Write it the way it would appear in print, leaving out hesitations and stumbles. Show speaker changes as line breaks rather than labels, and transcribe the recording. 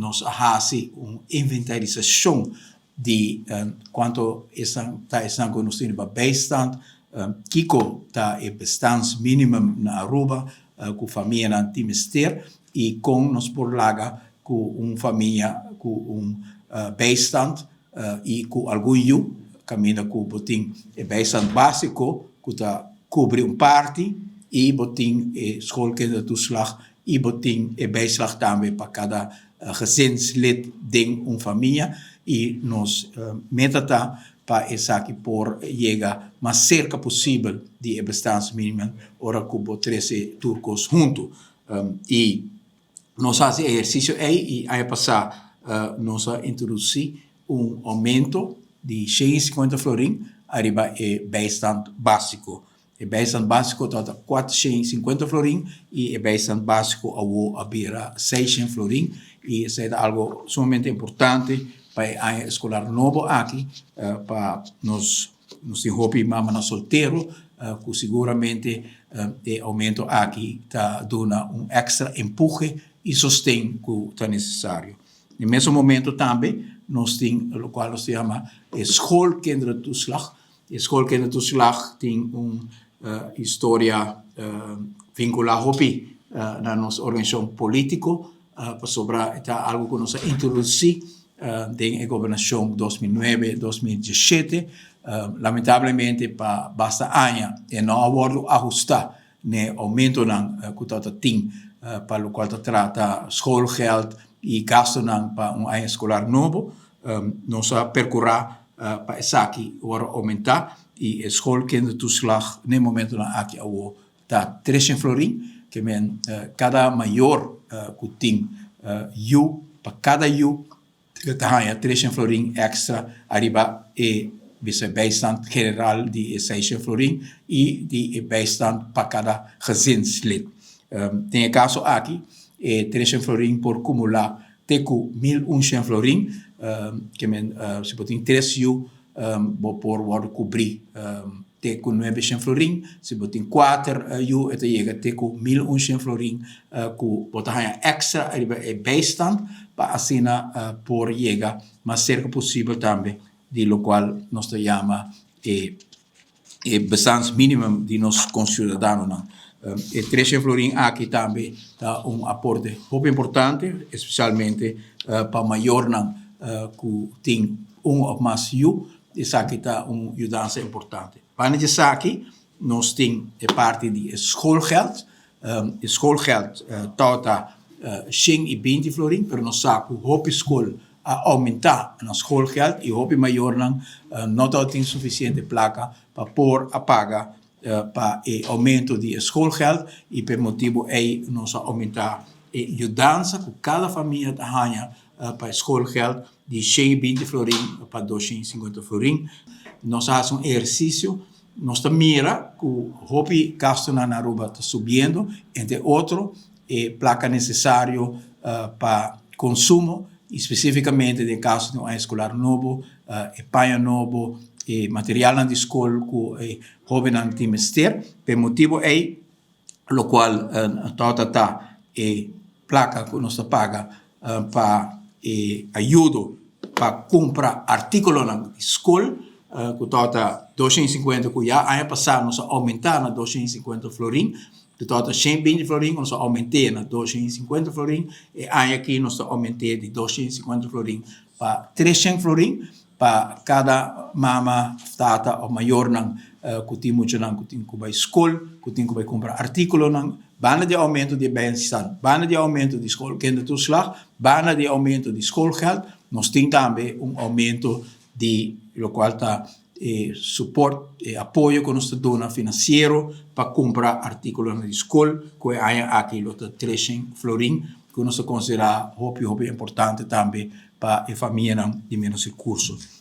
nos hace uma inventarização de quanto estão conhecendo para bijstand, kiko está o bestandsminimum na Aruba, com família na Timester, e com nos porlaga com uma família com bijstand e com algum caminha com botim bijstand básico, que está cobre parte, e botim schoolkindertoeslag, e botim bijslag também para cada gezinslid de uma família, e nos meta para essa que por chegar mais cerca possível de bestandsminimum, ora cubo 13 turcos junto. E nós fazemos exercício aí, e aí passar, nós introduzir aumento de 150 florim, arriba é bijstand básico. O bijstand básico está 450 florim, e o bijstand básico a beira 600 florim, e isso é algo sumamente importante para a escolar novo aqui, para nos hobby mama solteiro, que seguramente o aumento aqui está dando extra empurre e sustém que está necessário. No mesmo momento também, nós temos o qual se chama schoolkindertoeslag. Schoolkindertoeslag tem uma história vinculada na nossa organização política, sobre algo que nós introduzimos em governação 2009-2017, lamentavelmente para basta anos e não havido ajustar no aumento que está tem para o qual trata schoolgeld e gasto para um ano escolar novo, nós percorrer para essa aqui aumentar, e a schoolkindertoeslag no momento aqui está 300 florim, que cada maior que tem para cada que está 300 florim extra, arriba e bijstand general de 600 florim, e de bijstand para cada gezinslid. Tem o caso aqui, 300 florim por acumular teco 1.100 florim, que se pode ter 3 por cobrir teco 900 florim, se pode ter 4 até chega teco 1.100 florim, que pode ter extra arriba e bijstand, para assim por chegar mais cerca possível também, de lo qual nós chamamos o bestandsminimum de nossos concidadãos. E 300 florim aqui também dá aporte muito importante, especialmente para maior que tem ou mais isso aqui está uma ajuda importante. Para isso aqui, nós temos parte de schoolgeld. Schoolgeld está 120 florim, mas nós sabemos que a escola aumentar na schoolgeld e a maior não tem suficiente placa para pôr a pagar para o aumento de schoolgeld, e por motivo aí nós aumentar a ajuda que cada família tem para schoolgeld de 120 florim para 250 florim. Nós fazemos um exercício, nós mira que o hobby gasto na Aruba está subindo, entre outros, a placa necessário para consumo, especificamente no caso de um escolar novo, panho novo, e material na escola que o hobby não tem mestre, por motivo aí, o qual está placa que nós paga para ajuda para comprar artículos na escola, que está 250, que já ano passado nós aumentar na 250 florim, que está 120 florim, nós aumentei na 250 florim, e ano aqui nós aumentei de 250 florim para 300 florim, para cada mama, tata ou maior que tem muito que tem que vai escola, que tem que vai comprar artículos bana de aumento de bijstand, bana de aumento de schoolkindertoeslag, bana de aumento de schoolgeld, nós temos também aumento de lo qual está suporte, apoio que nós damos financeiro para comprar artículos na escola, que é aqui o 300 florim, que nós consideramos muito importante também para a família de menos recursos.